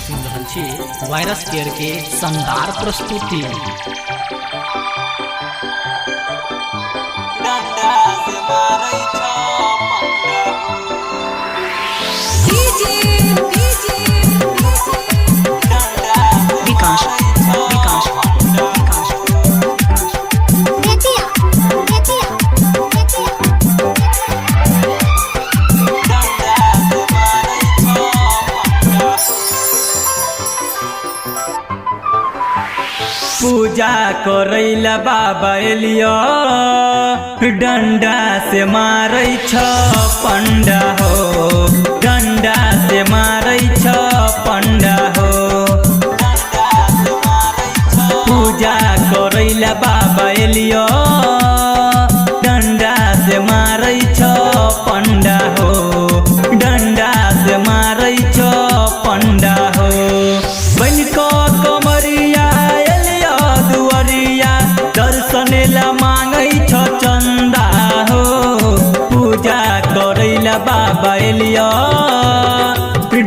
सुन रहल छी वायरस केयर के शानदार प्रस्तुति। पूजा करैला बाबा एलियो डंडा से मारै छ पंडा हो, डंडा से मारै छ पंडा हो। पूजा करैला बाबा एलियो डंडा से मारै छ पंडा हो, डंडा से मारै छ पंडा हो। बनिको कमरिया दर्शनेला मांगै छ चंदा हो, पूजा करैला बाबा एलियो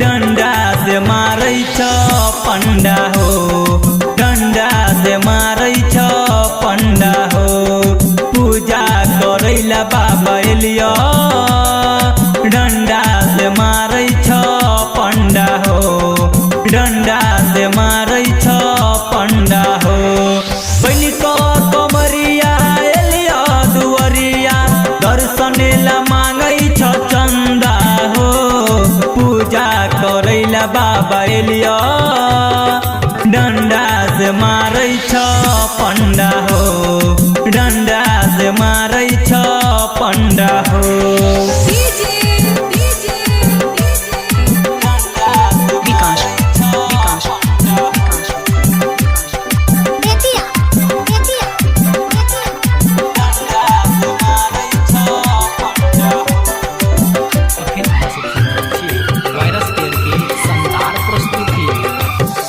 डंडा से मारै छ पंडा हो, डंडा से मारै छ पंडा हो। पूजा करैला बाबा एलियो डंडा से मारै छ पंडा हो, डंडा से मारै छ पंडा हो। बनिको कमरिया एलियो दुवरिया दर्शनेला मांगै छ चंदा हो, पूजा करैला बाबा एलियो डंडा से मारै छ पंडा हो, डंडा से मारै छ पंडा हो।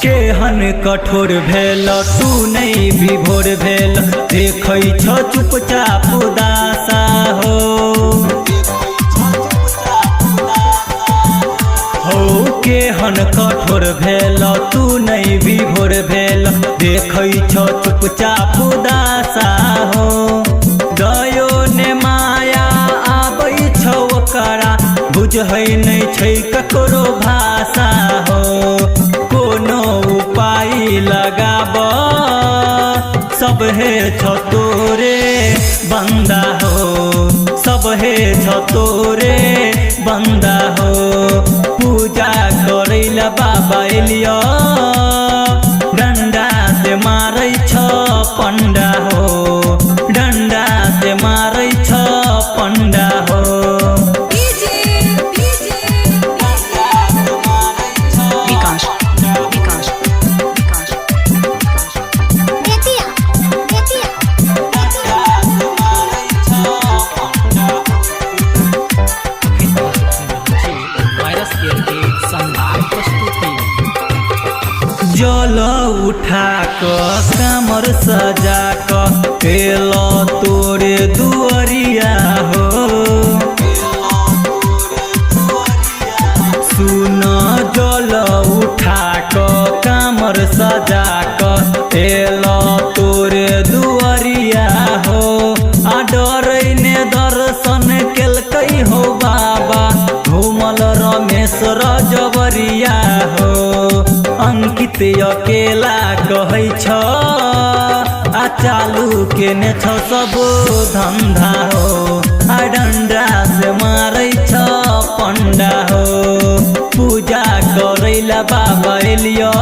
केहन कठोर भेल तू नहीं विभोर भेल, देखै छ चुपचाप उदासा हो। केहन कठोर भेल तू नहीं विभोर भेल, देखै छ चुपचाप उदासा हो। दयो ने माया आबै छ ओकरा, बुझै नहीं छै ककरो भाषा हो। कोनो उपाय लगाब सब हे छ तोरे बंदा हो, सब हे छ तोरे बंदा हो। पूजा करैला बाबा एलियो डंडा से मारै छ पंडा हो, डंडा से मारै छ पंडा हो। जल उठा क कामर सजा क एलो तोरे दुअरिया हो। सुन जल उठा क कामर सजा क एलो तोरे दुअरिया हो। आ डरै ने दर्शन केलकै हो बाबा, घूमल रमेश रजबरिया हो। अंकित अकेला कहै छ आ चालू केने छ सब धंधा हो। आ डंडा से मारै छ पंडा हो, पूजा करैला बाबा एलियो